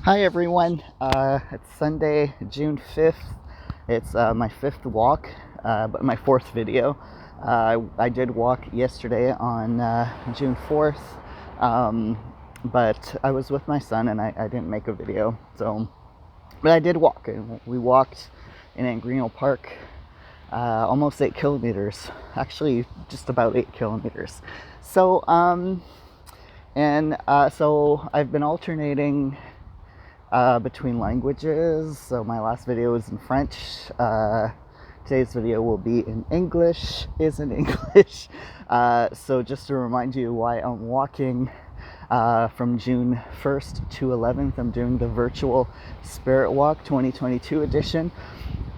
Hi everyone, it's Sunday, June 5th. It's my fifth walk, but my fourth video. I did walk yesterday on June 4th, but I was with my son and I didn't make a video. But I did walk, and we walked in Angreno Park, almost 8 kilometers, actually just about 8 kilometers. So I've been alternating between languages. So my last video was in French. Today's video will be in English. So just to remind you why I'm walking from June 1st to 11th, I'm doing the virtual Spirit Walk 2022 edition.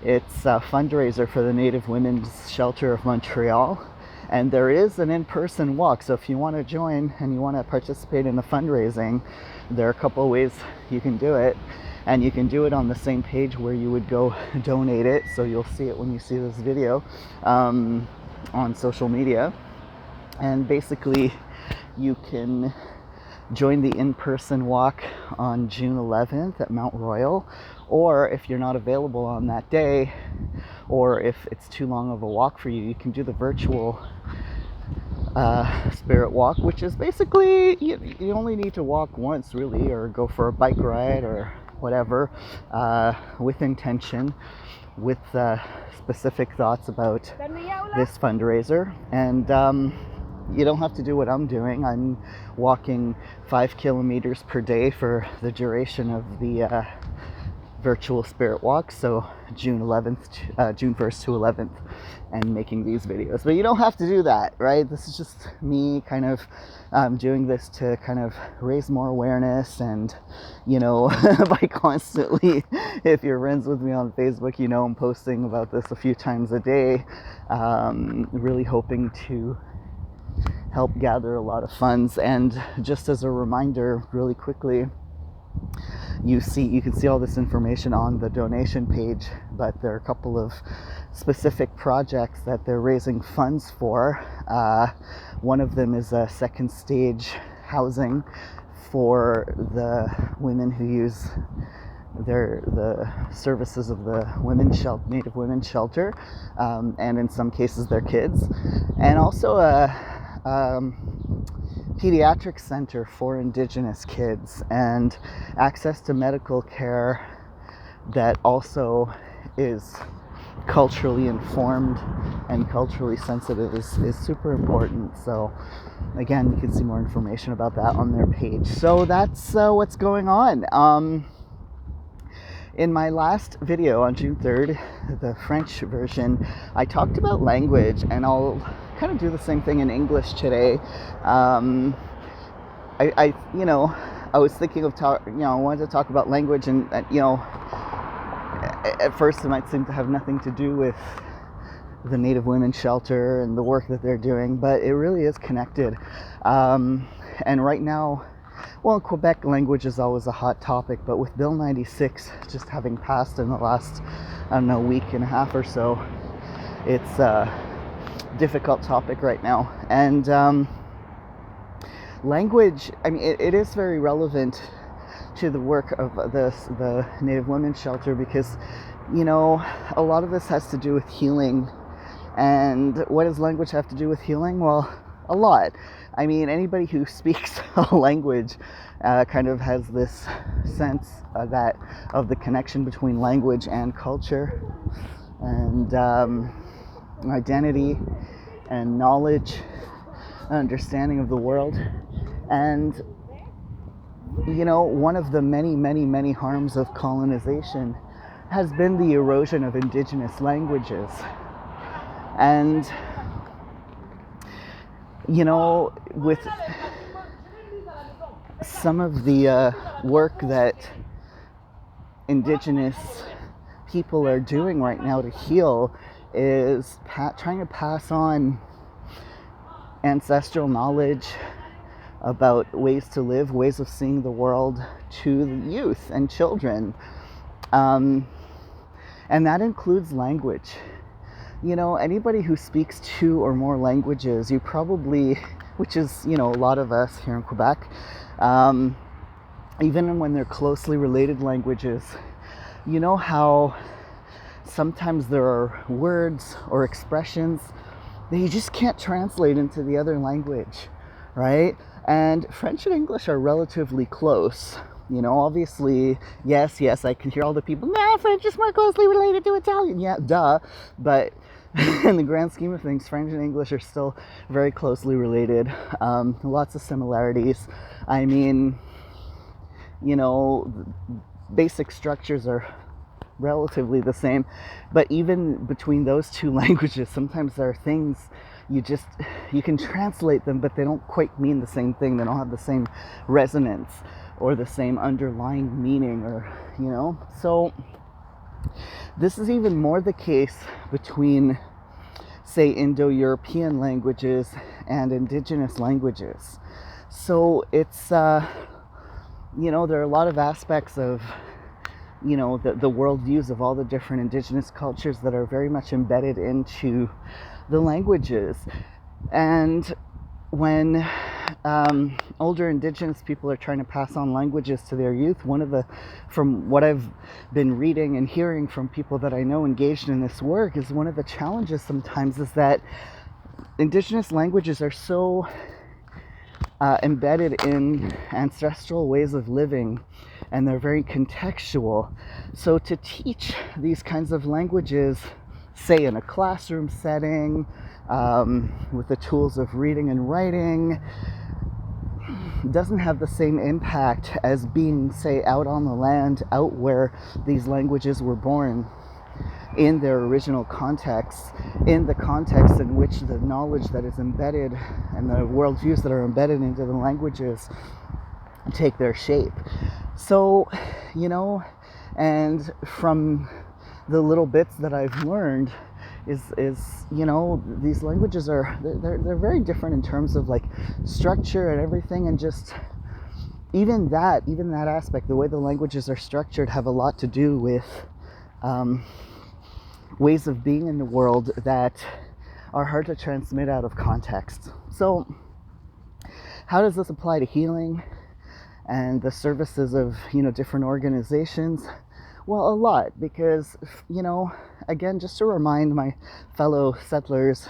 It's a fundraiser for the Native Women's Shelter of Montreal. And there is an in-person walk, so if you want to join and you want to participate in the fundraising, there are a couple of ways you can do it. And you can do it on the same page where you would go donate it, so you'll see it when you see this video on social media. And basically, you can join the in-person walk on June 11th at Mount Royal, or if you're not available on that day, or if it's too long of a walk for you, you can do the virtual Spirit Walk, which is basically you only need to walk once really, or go for a bike ride or whatever, with intention, with specific thoughts about this fundraiser. And you don't have to do what I'm doing. I'm walking 5 kilometers per day for the duration of the virtual Spirit Walk, so June 1st to 11th, and making these videos. But you don't have to do that, right? This is just me kind of doing this to kind of raise more awareness, and by constantly, if you're friends with me on Facebook, I'm posting about this a few times a day, really hoping to help gather a lot of funds. And just as a reminder, really quickly, you can see all this information on the donation page, but there are a couple of specific projects that they're raising funds for. One of them is a second stage housing for the women who use the services of the Native Women's Shelter, and in some cases their kids, and also a pediatric center for Indigenous kids, and access to medical care that also is culturally informed and culturally sensitive is super important. So again, you can see more information about that on their page. So that's what's going on. In my last video on June 3rd, the French version, I talked about language, and I'll kind of do the same thing in English today. I was thinking of I wanted to talk about language, and at first it might seem to have nothing to do with the Native Women's Shelter and the work that they're doing, but it really is connected. And right now, well, in Quebec, language is always a hot topic, but with Bill 96 just having passed in the last, week and a half or so, it's a difficult topic right now. And language, it is very relevant to the work of the Native Women's Shelter, because, a lot of this has to do with healing. And what does language have to do with healing? Well, a lot. Anybody who speaks a language kind of has this sense of the connection between language and culture, and identity and knowledge, understanding of the world. And one of the many harms of colonization has been the erosion of Indigenous languages. And with some of the work that Indigenous people are doing right now to heal is trying to pass on ancestral knowledge about ways to live, ways of seeing the world to the youth and children. And that includes language. Anybody who speaks 2 or more languages, you probably, which is, a lot of us here in Quebec, even when they're closely related languages, you know how sometimes there are words or expressions that you just can't translate into the other language, right? And French and English are relatively close. You know, obviously, yes, I can hear all the people, nah, French is more closely related to Italian. Yeah, duh. But in the grand scheme of things, French and English are still very closely related. Lots of similarities. I mean, you know, basic structures are relatively the same, but even between those two languages, sometimes there are things you can translate them, but they don't quite mean the same thing. They don't have the same resonance or the same underlying meaning, or, you know. So this is even more the case between, say, Indo-European languages and indigenous languages. So it's you know, there are a lot of aspects of, you know, the worldviews of all the different indigenous cultures that are very much embedded into the languages. And when older indigenous people are trying to pass on languages to their youth, from what I've been reading and hearing from people that I know engaged in this work, is one of the challenges sometimes is that indigenous languages are so embedded in ancestral ways of living, and they're very contextual. So to teach these kinds of languages, say in a classroom setting, with the tools of reading and writing, doesn't have the same impact as being, say, out on the land, out where these languages were born, in their original context, in the context in which the knowledge that is embedded and the worldviews that are embedded into the languages take their shape. So, you know, and from the little bits that I've learned is you know, these languages are, they're very different in terms of like structure and everything, and just even that aspect, the way the languages are structured, have a lot to do with ways of being in the world that are hard to transmit out of context. So how does this apply to healing and the services of, you know, different organizations? Well, a lot, because, you know, again, just to remind my fellow settlers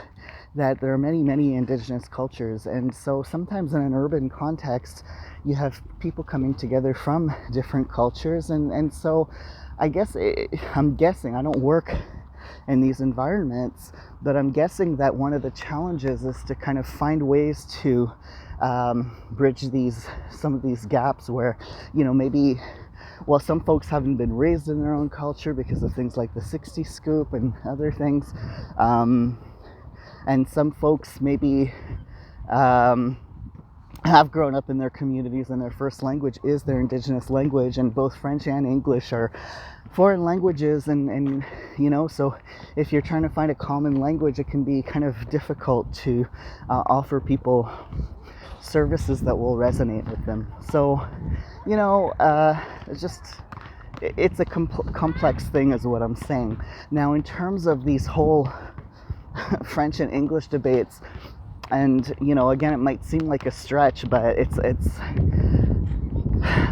that there are many, many indigenous cultures, and so sometimes in an urban context you have people coming together from different cultures, and so I'm guessing, I don't work in these environments, but I'm guessing that one of the challenges is to kind of find ways to bridge some of these gaps where, you know, maybe, well, some folks haven't been raised in their own culture because of things like the 60 scoop and other things, and some folks maybe have grown up in their communities and their first language is their indigenous language, and both French and English are foreign languages, and you know, so if you're trying to find a common language, it can be kind of difficult to offer people services that will resonate with them. So, you know, it's a complex thing is what I'm saying. Now, in terms of these whole French and English debates, and, you know, again, it might seem like a stretch, but it's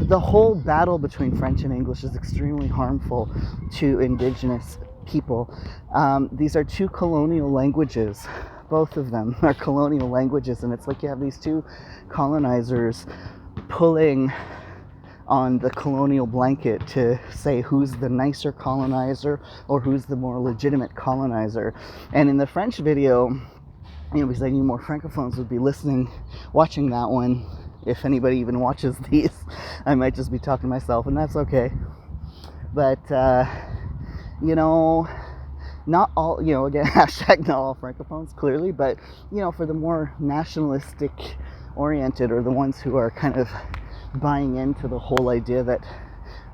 the whole battle between French and English is extremely harmful to indigenous people. These are two colonial languages. Both of them are colonial languages, and it's like you have these two colonizers pulling on the colonial blanket to say who's the nicer colonizer or who's the more legitimate colonizer. And in the French video, you know, because I knew more francophones would be watching that one. If anybody even watches these, I might just be talking to myself, and that's okay. But, you know, not all, you know, again, hashtag not all francophones, clearly, but, you know, for the more nationalistic oriented, or the ones who are kind of buying into the whole idea that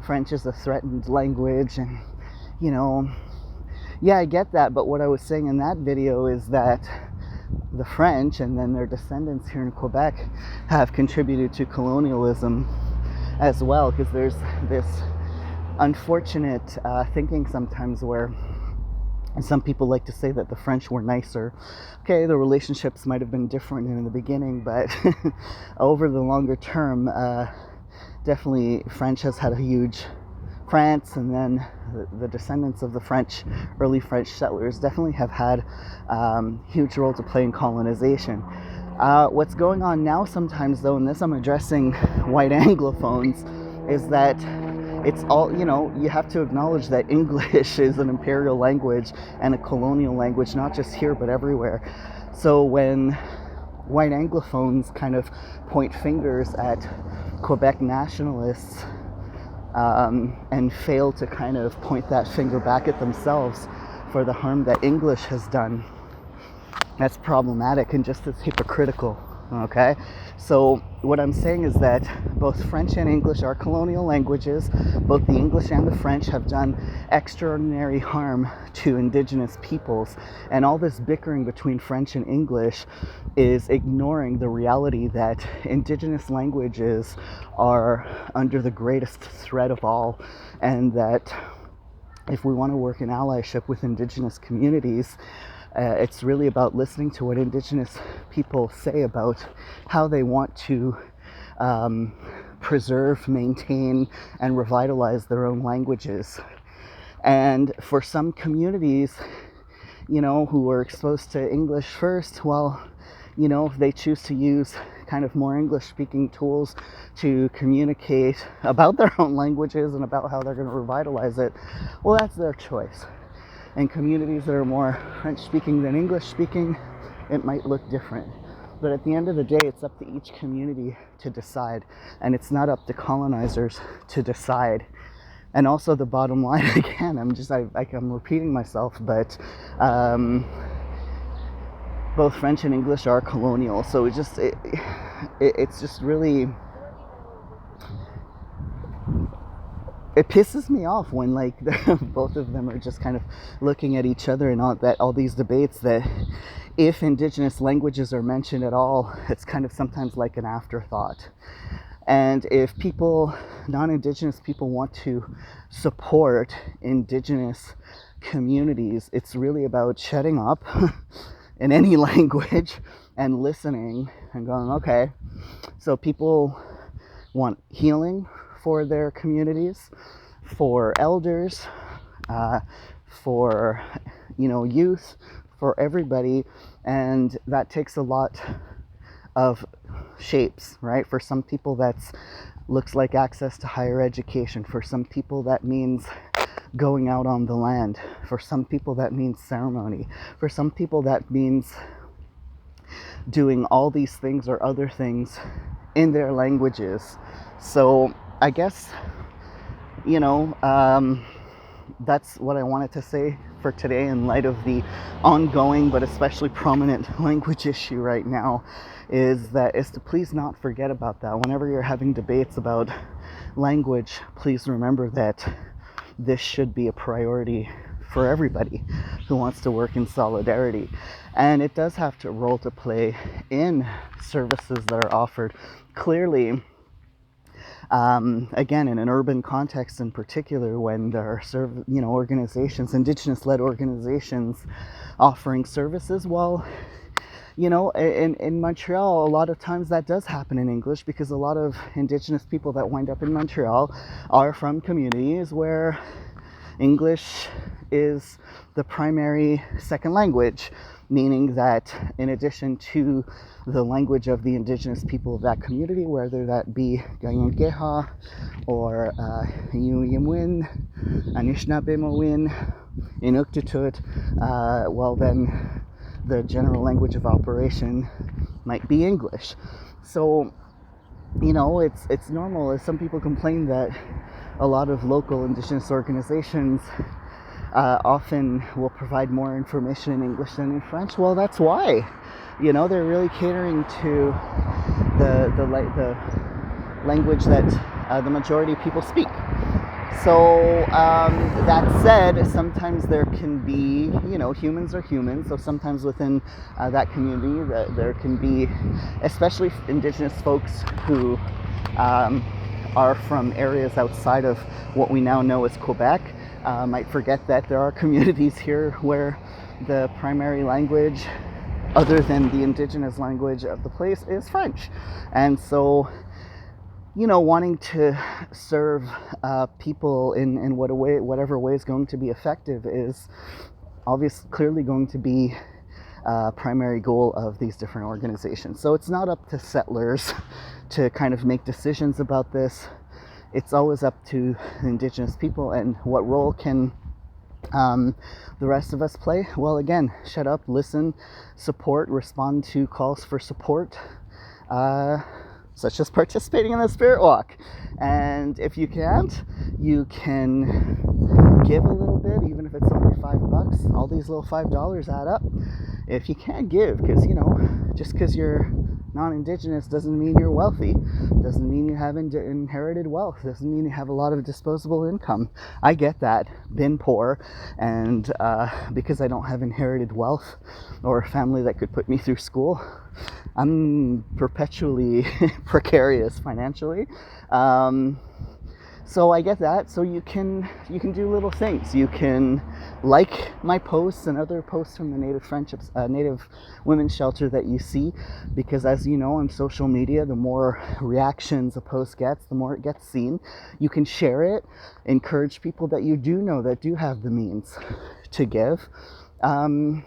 French is a threatened language, and, you know, yeah, I get that, but what I was saying in that video is that the French, and then their descendants here in Quebec, have contributed to colonialism as well, because there's this unfortunate thinking sometimes where some people like to say that the French were nicer. Okay, the relationships might have been different in the beginning, but over the longer term, definitely French has had a huge France, and then the descendants of the French, early French settlers, definitely have had huge role to play in colonization. What's going on now sometimes, though, and this I'm addressing white Anglophones, is that it's all, you have to acknowledge that English is an imperial language and a colonial language, not just here but everywhere. So when white Anglophones kind of point fingers at Quebec nationalists and fail to kind of point that finger back at themselves for the harm that English has done, that's problematic and just as hypocritical. Okay, so what I'm saying is that both French and English are colonial languages. Both the English and the French have done extraordinary harm to Indigenous peoples, and all this bickering between French and English is ignoring the reality that Indigenous languages are under the greatest threat of all, and that if we want to work in allyship with Indigenous communities, it's really about listening to what Indigenous people say about how they want to preserve, maintain, and revitalize their own languages. And for some communities, who are exposed to English first, well, if they choose to use kind of more English-speaking tools to communicate about their own languages and about how they're going to revitalize it, well, that's their choice. And communities that are more French-speaking than English-speaking, it might look different. But at the end of the day, it's up to each community to decide, and it's not up to colonizers to decide. And also the bottom line, again, I'm repeating myself, but both French and English are colonial, so it's just really, it pisses me off when both of them are just kind of looking at each other and all these debates that if Indigenous languages are mentioned at all, it's kind of sometimes like an afterthought. And if non-Indigenous people want to support Indigenous communities, it's really about shutting up in any language and listening and going, okay, so people want healing for their communities, for elders, for youth, for everybody, and that takes a lot of shapes, right? For some people that's looks like access to higher education. For some people that means going out on the land. For some people that means ceremony. For some people that means doing all these things or other things in their languages. So I guess, that's what I wanted to say for today in light of the ongoing but especially prominent language issue right now, is to please not forget about that. Whenever you're having debates about language, please remember that this should be a priority for everybody who wants to work in solidarity. And it does have a role to play in services that are offered. Clearly, again, in an urban context in particular, when there are organizations, Indigenous-led organizations offering services, well, in Montreal, a lot of times that does happen in English, because a lot of Indigenous people that wind up in Montreal are from communities where English is the primary second language, meaning that in addition to the language of the Indigenous people of that community, whether that be Gayangeha or Yimwin, Anishinaabemowin, Inuktitut, well then the general language of operation might be English. So, it's normal. Some people complain that a lot of local Indigenous organizations often will provide more information in English than in French. Well, that's why. They're really catering to the language that the majority of people speak. So that said, sometimes there can be, humans are humans. So sometimes within that community, there can be, especially Indigenous folks who are from areas outside of what we now know as Quebec, might forget that there are communities here where the primary language, other than the Indigenous language of the place, is French. And so wanting to serve people in whatever way is going to be effective is obviously clearly going to be primary goal of these different organizations. So it's not up to settlers to kind of make decisions about this. It's always up to Indigenous people, and what role can the rest of us play? Well, again, shut up, listen, support, respond to calls for support, such as participating in the Spirit Walk. And if you can't, you can give a little bit, even if it's only $5. All these little $5 add up. If you can't give, because just because you're non-Indigenous doesn't mean you're wealthy, doesn't mean you have inherited wealth, doesn't mean you have a lot of disposable income. I get that, been poor, and because I don't have inherited wealth or a family that could put me through school, I'm perpetually precarious financially. So I get that. So you can do little things. You can like my posts and other posts from the Native Women's Shelter that you see, because as you know, on social media, the more reactions a post gets, the more it gets seen. You can share it, encourage people that you do know that do have the means to give. And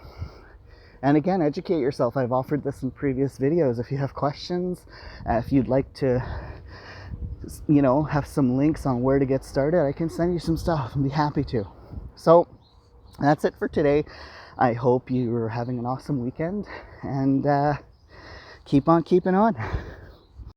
again, educate yourself. I've offered this in previous videos. If you have questions, if you'd like to have some links on where to get started, I can send you some stuff and be happy to. So that's it for today. I hope you're having an awesome weekend, and keep on keeping on.